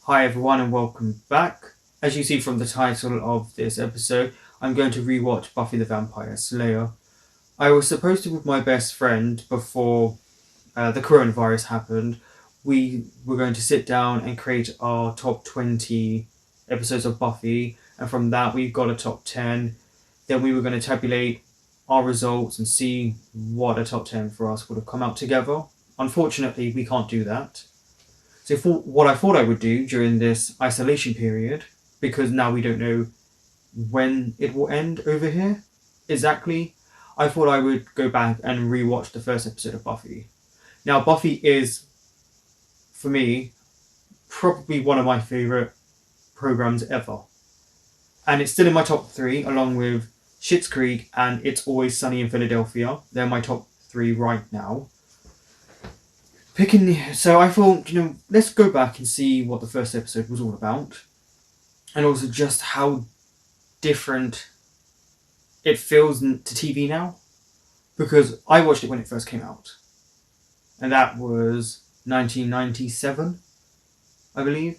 Hi everyone and welcome back. As you see from the title of this episode, I'm going to rewatch Buffy the Vampire Slayer. I was supposed to with my best friend before the coronavirus happened. We were going to sit down and create our top 20 episodes of Buffy, and from that we got a top 10. Then we were going to tabulate our results and see what a top 10 for us would have come out together. Unfortunately, we can't do that. So what I thought I would do during this isolation period, because now we don't know when it will end over here exactly, I thought I would go back and rewatch the first episode of Buffy. Now, Buffy is, for me, probably one of my favourite programs ever. And it's still in my top three, along with Schitt's Creek and It's Always Sunny in Philadelphia. They're my top three right now. So I thought, let's go back and see what the first episode was all about, and also just how different it feels to TV now, because I watched it when it first came out, and that was 1997, I believe,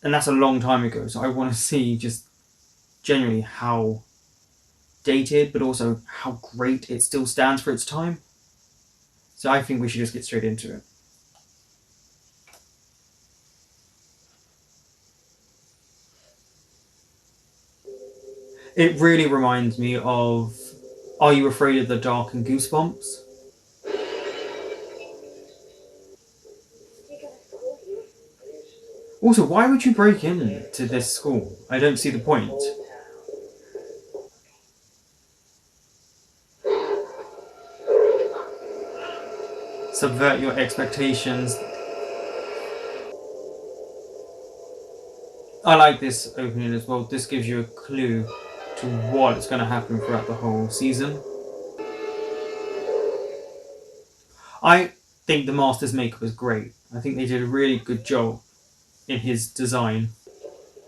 and that's a long time ago. So I want to see just genuinely how dated, but also how great it still stands for its time. So I think we should just get straight into it. It really reminds me of Are You Afraid of the Dark and Goosebumps? Also, why would you break into this school? I don't see the point. Subvert your expectations. I like this opening as well. This gives you a clue to what's going to happen throughout the whole season. I think the Master's makeup is great. I think they did a really good job in his design.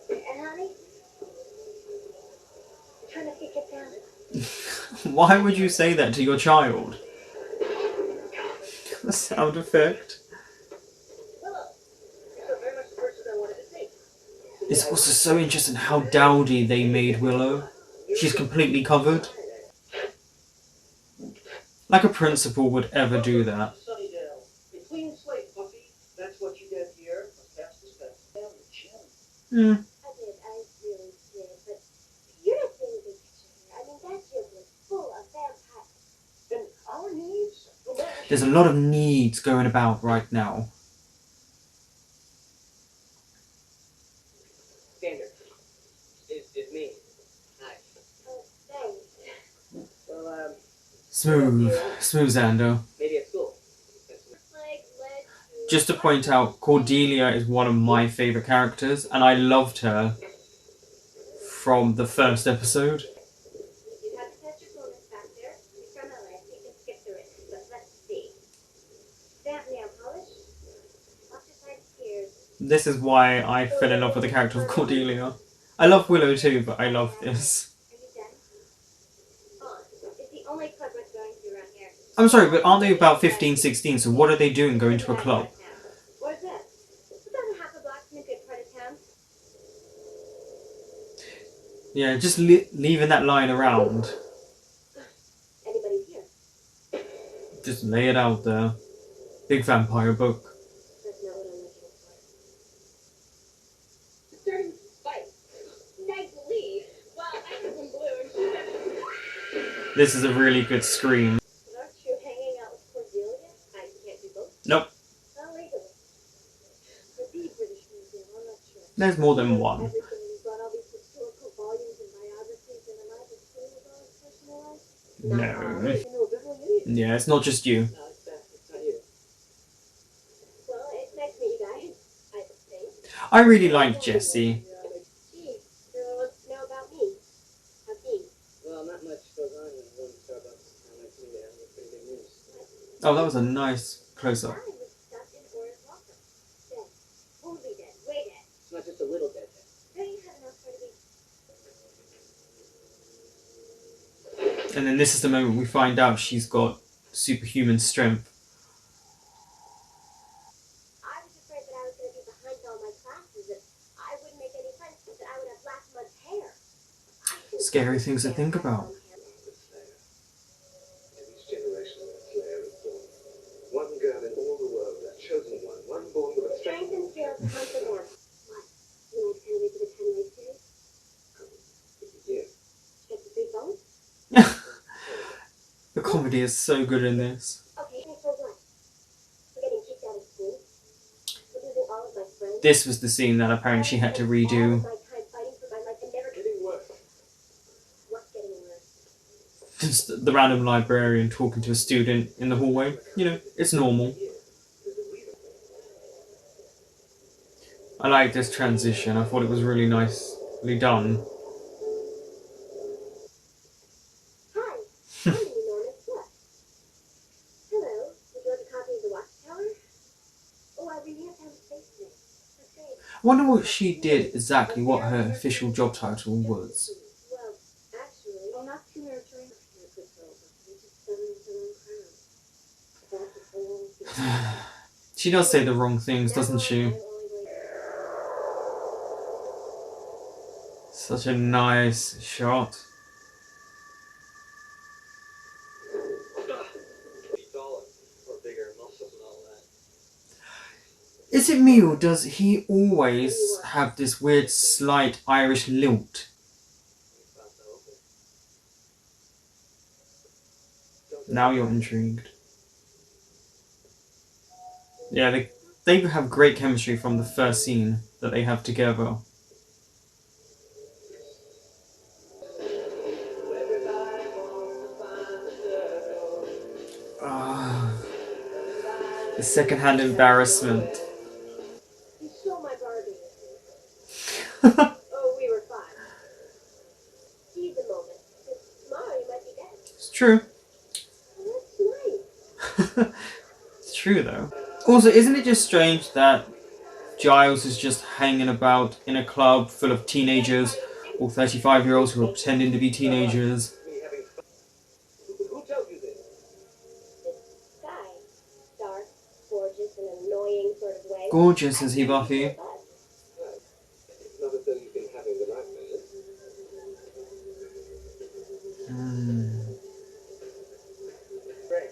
And honey, I'm trying to get down. Why would you say that to your child? The sound effect. It's also so interesting how dowdy they made Willow. She's completely covered. Like a principal would ever do that. I did, I really did, but you're not seeing the big picture here. I mean, that field was full of vampires. And our needs? There's a lot of needs going about right now. Xander, it's me. Hi. Oh, thanks. Well, Smooth Xander. maybe at school. Like, let's... Just to point out, Cordelia is one of my favourite characters, and I loved her from the first episode. You have to touch your bonus back there. It's from LA. You can skip through it, but let's see. Stamp nail polish. Oxidized tears. This is why I fell in love with the character of Cordelia. I love Willow too, but I love this. Are you done? Oh, it's the only club we're going to around here. I'm sorry, but aren't they about 15, 16, so what are they doing going to a club? Where's that? It's about half a block from a good part of town. Yeah, just leaving that line around. Anybody here? Just lay it out there. Big vampire book. That's not what I'm looking for. Starting to fight. Nice lead. Wow, I was in blue. This is a really good scream. But aren't you hanging out with Cordelia? I can't do both. Nope, Not legally. The British Museum, I'm not sure. there's more than one. Everything you brought all these historical volumes and biographies and the life of Theodore's personal life? No. You know, Beverly Hills. Yeah, it's not just you. No, it's not you. Well, it's nice to meet you guys. I think. I really like Jessie. Gee, everyone wants to know about me. How's he? Well, not much goes on when one Starbucks and I see that with pretty big news. Oh, that was a nice close-up. I was stuck in Horace Walker. Dead. Totally dead. Way dead. It's not just a little bit. Don't you have enough for to be? And then this is the moment we find out she's got superhuman strength. I was afraid that I was going to be behind scary things to think about. Each generation of a Slayer is born. One girl in all the world, a chosen one born with a Strength and skill to hunt for them. What? You like to wait for the 10-week series? Yeah. Get the big bones? The comedy is so good in this. Okay, for what? For getting kicked out of school? For losing all of my friends? This was the scene that apparently she had to redo. All of my time fighting for my life and never Getting worse. What's getting worse? Just the random librarian talking to a student in the hallway. You know, it's normal. I like this transition. I thought it was really nicely done. Hi, I'm the enormous Fluff. Hello, would you like a copy of the Watchtower? Oh, I really have to have space today. That's great. I wonder what she did exactly, what her official job title was. Well, actually, I'm not too nurturing. You're a good girl, but you just fell into the wrong crowd. That's the whole thing. She does say the wrong things, doesn't she? Such a nice shot. Is it me, or does he always have this weird slight Irish lilt? Now you're intrigued. Yeah, they have great chemistry from the first scene that they have together. The second-hand embarrassment. You stole my Barbie. Oh, we were fine. Seize the moment. 'Cause tomorrow you might be dead. It's true. Oh, that's nice. It's true, though. Also, isn't it just strange that Giles is just hanging about in a club full of teenagers, or 35-year-olds who are pretending to be teenagers? Who tells you this? This guy. Dark, gorgeous, and annoying sort of way. Gorgeous, is he, Buffy? Not as though you've been having the nightmares.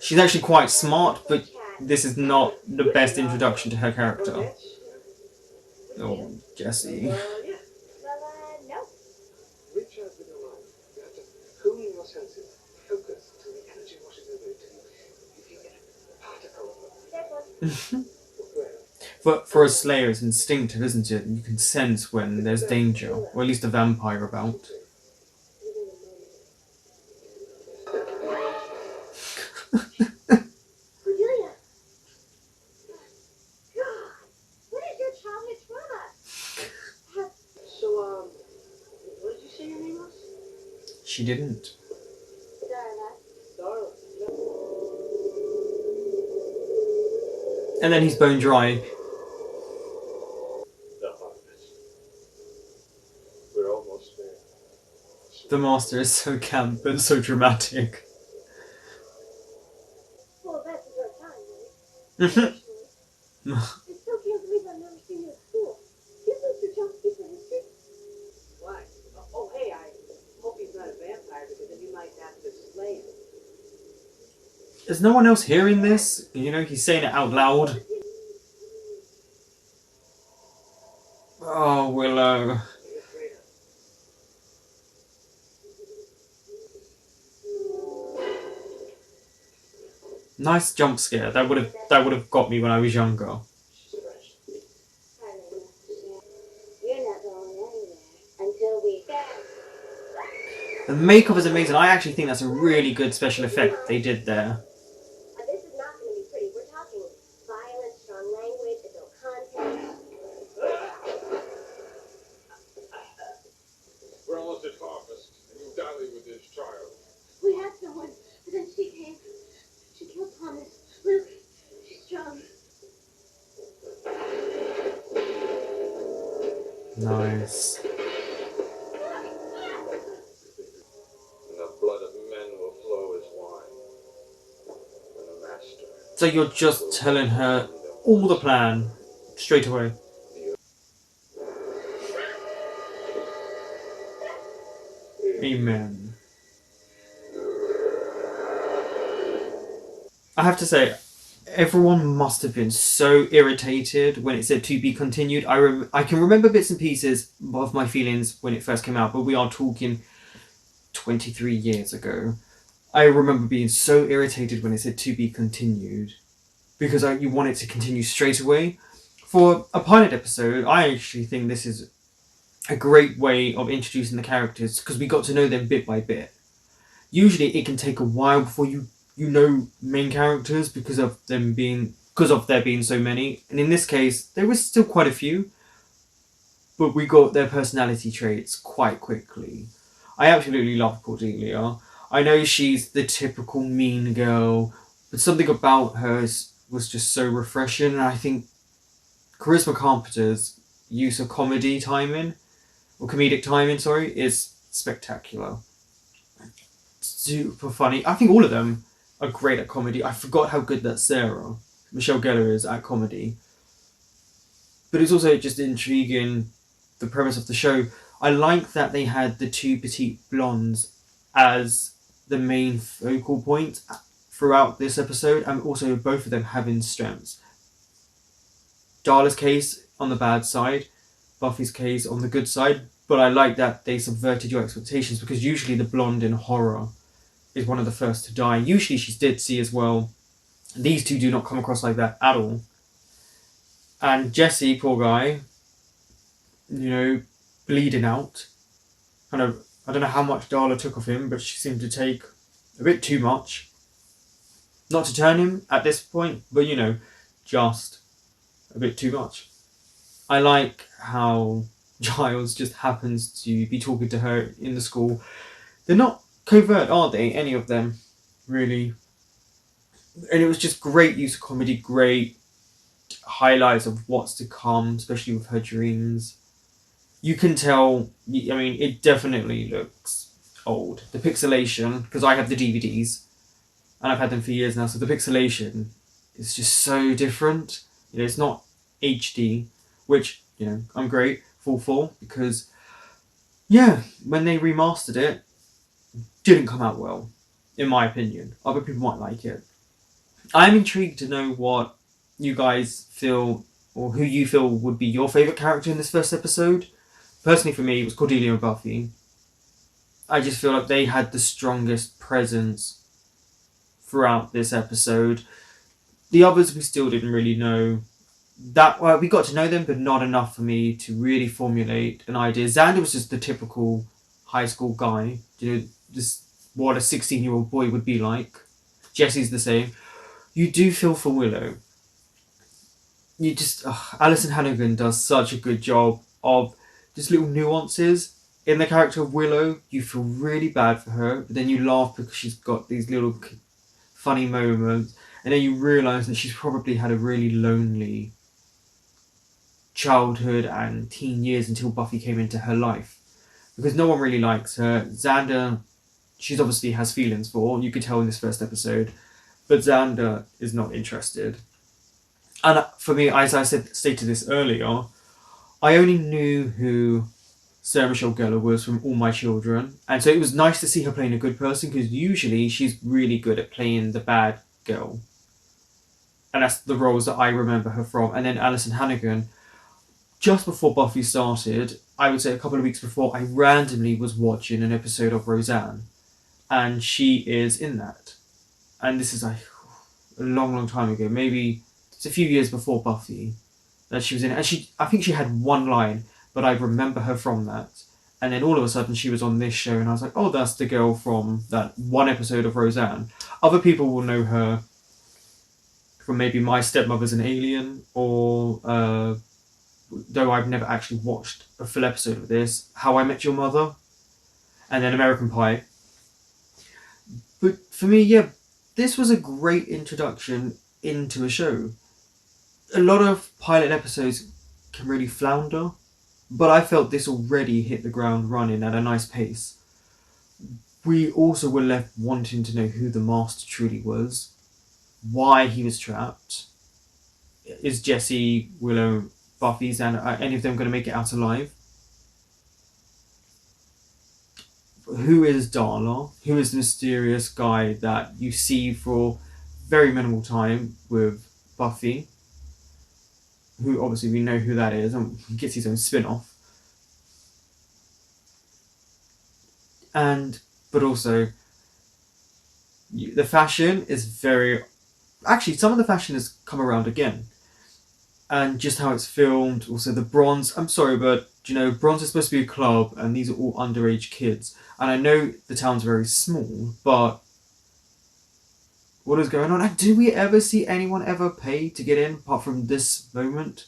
She's actually quite smart, but this is not the best introduction to her character. Oh, Jessie. Well, no. Reach out with your mind. You have to hone your senses. Focus till the energy washes over you. You feel a particle of There's one. But for a Slayer, it's instinctive, isn't it? You can sense when there's danger, or at least a vampire about. Cordelia! God! What is your childhood trauma? So, what did you say your name was? She didn't. Darla. And then he's bone dry. The harvest. We're almost there. The Master is so camp and so dramatic. Well, that's a good time, right? Actually. I still can't believe I've never seen you at school. You Mr. Jones speak for history? Why? Oh, hey, I hope he's not a vampire because then you might have to slay him. Is no one else hearing this? You know, he's saying it out loud. Oh, Willow. Nice jump scare. That would have got me when I was younger. You're not going anywhere until we The makeup is amazing. I actually think that's a really good special effect they did there. This is not going to be pretty. We're talking violence, strong language, adult content. We're almost at harvest, and you dally with this child. We had someone, but then she came. She killed Thomas. Luke, she's strong. Nice. And the blood of men will flow as wine. When the master. So you're just telling her all the plan straight away. Amen. I have to say, everyone must have been so irritated when it said to be continued. I can remember bits and pieces of my feelings when it first came out, but we are talking 23 years ago. I remember being so irritated when it said to be continued because you want it to continue straight away. For a pilot episode, I actually think this is a great way of introducing the characters because we got to know them bit by bit. Usually, it can take a while before you know main characters because of there being so many. And in this case, there was still quite a few, but we got their personality traits quite quickly. I absolutely love Cordelia. I know she's the typical mean girl, but something about her was just so refreshing. And I think Charisma Carpenter's use of comedic timing, is spectacular. Super funny. I think all of them are great at comedy. I forgot how good that Sarah Michelle Gellar is at comedy. But it's also just intriguing, the premise of the show. I like that they had the two petite blondes as the main focal point throughout this episode, and also both of them having strengths. Darla's case on the bad side, Buffy's case on the good side, but I like that they subverted your expectations because usually the blonde in horror is one of the first to die. Usually she's Ditzy as well. These two do not come across like that at all. And Jesse, poor guy, bleeding out. I don't know how much Darla took of him, but she seemed to take a bit too much. Not to turn him at this point, but just a bit too much. I like how Giles just happens to be talking to her in the school. They're not covert, are they? Any of them, really. And it was just great use of comedy, great highlights of what's to come, especially with her dreams. You can tell, it definitely looks old. The pixelation, because I have the DVDs, and I've had them for years now, so the pixelation is just so different. It's not HD, which, I'm grateful for, because, when they remastered it, didn't come out well, in my opinion. Other people might like it. I'm intrigued to know what you guys feel, or who you feel would be your favourite character in this first episode. Personally, for me, it was Cordelia and Buffy. I just feel like they had the strongest presence throughout this episode. The others we still didn't really know. We got to know them, but not enough for me to really formulate an idea. Xander was just the typical high school guy. What a 16-year-old boy would be like. Jesse's the same. You do feel for Willow. Alison Hannigan does such a good job of just little nuances in the character of Willow. You feel really bad for her, but then you laugh because she's got these little funny moments, and then you realise that she's probably had a really lonely childhood and teen years until Buffy came into her life, because no one really likes her. Xander, she's obviously has feelings for, you could tell in this first episode, but Xander is not interested. And for me, as I stated this earlier, I only knew who Sarah Michelle Gellar was from All My Children, and so it was nice to see her playing a good person, because usually she's really good at playing the bad girl, and that's the roles that I remember her from. And then Alison Hannigan, just before Buffy started, I would say a couple of weeks before, I randomly was watching an episode of Roseanne, and she is in that. And this is like a long time ago, maybe it's a few years before Buffy, that she was in it. And I think she had one line, but I remember her from that. And then all of a sudden she was on this show, and I was like, oh, that's the girl from that one episode of Roseanne. Other people will know her from maybe My Stepmother's an Alien, or though I've never actually watched a full episode of this, How I Met Your Mother, and then American Pie. But for me, this was a great introduction into a show. A lot of pilot episodes can really flounder, but I felt this already hit the ground running at a nice pace. We also were left wanting to know who the Master truly was, why he was trapped. Is Jesse, Willow, Buffy's, and any of them going to make it out alive? who is Darla? Who is the mysterious guy that you see for very minimal time with Buffy? Who obviously we know who that is, and he gets his own spin-off. But also, the fashion is very. Actually, some of the fashion has come around again, and just how it's filmed. Also, the bronze. I'm sorry, but bronze is supposed to be a club, and these are all underage kids. And I know the town's very small, but what is going on? And do we ever see anyone ever pay to get in, apart from this moment?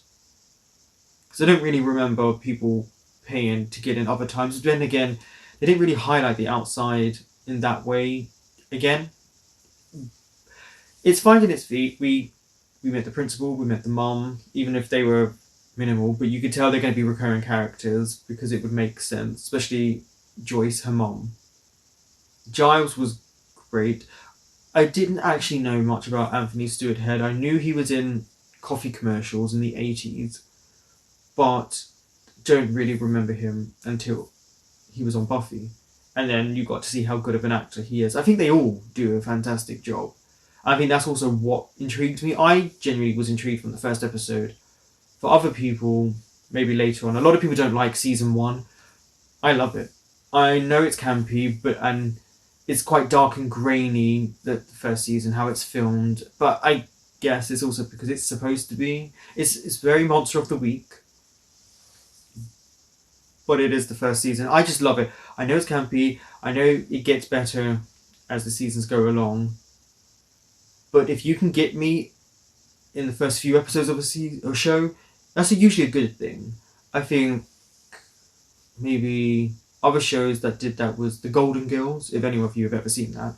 Because I don't really remember people paying to get in other times. But then again, they didn't really highlight the outside in that way. Again, it's finding its feet. We met the principal, we met the mum, even if they were minimal, but you could tell they're going to be recurring characters because it would make sense, especially Joyce, her mum. Giles was great. I didn't actually know much about Anthony Stewart Head. I knew he was in coffee commercials in the 80s, but don't really remember him until he was on Buffy. And then you got to see how good of an actor he is. I think they all do a fantastic job. I think that's also what intrigued me. I genuinely was intrigued from the first episode. For other people, maybe later on, a lot of people don't like season 1. I love it. I know it's campy, and it's quite dark and grainy, the first season, how it's filmed. But I guess it's also because it's supposed to be. It's very Monster of the Week. But it is the first season. I just love it. I know it's campy. I know it gets better as the seasons go along. But if you can get me in the first few episodes of a show, that's usually a good thing. I think maybe other shows that did that was The Golden Girls, if any of you have ever seen that.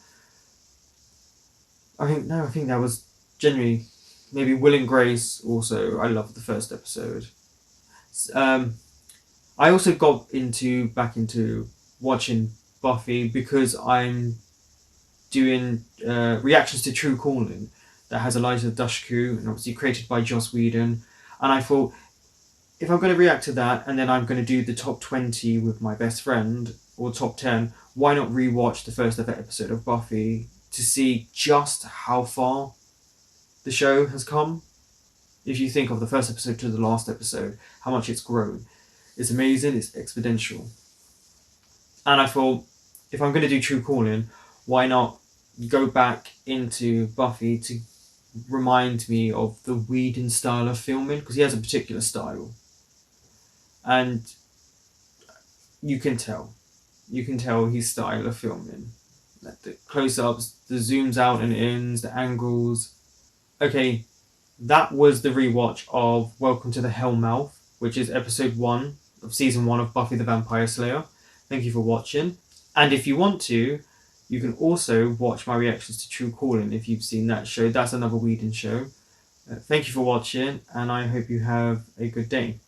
I think that was genuinely, maybe Will and Grace also. I loved the first episode. I also got back into watching Buffy because I'm doing reactions to True Calling that has Eliza Dushku and obviously created by Joss Whedon. And I thought, if I'm going to react to that and then I'm going to do the top 20 with my best friend, or top 10, why not rewatch the first ever episode of Buffy to see just how far the show has come? If you think of the first episode to the last episode, how much it's grown. It's amazing, it's exponential. And I thought, if I'm going to do True Calling, why not go back into Buffy to remind me of the Whedon style of filming, because he has a particular style. And you can tell his style of filming. Like the close-ups, the zooms out and ins, the angles. Okay, that was the rewatch of Welcome to the Hellmouth, which is episode 1 of season 1 of Buffy the Vampire Slayer. Thank you for watching. And if you want to, you can also watch my reactions to True Calling if you've seen that show. That's another Whedon show. Thank you for watching, and I hope you have a good day.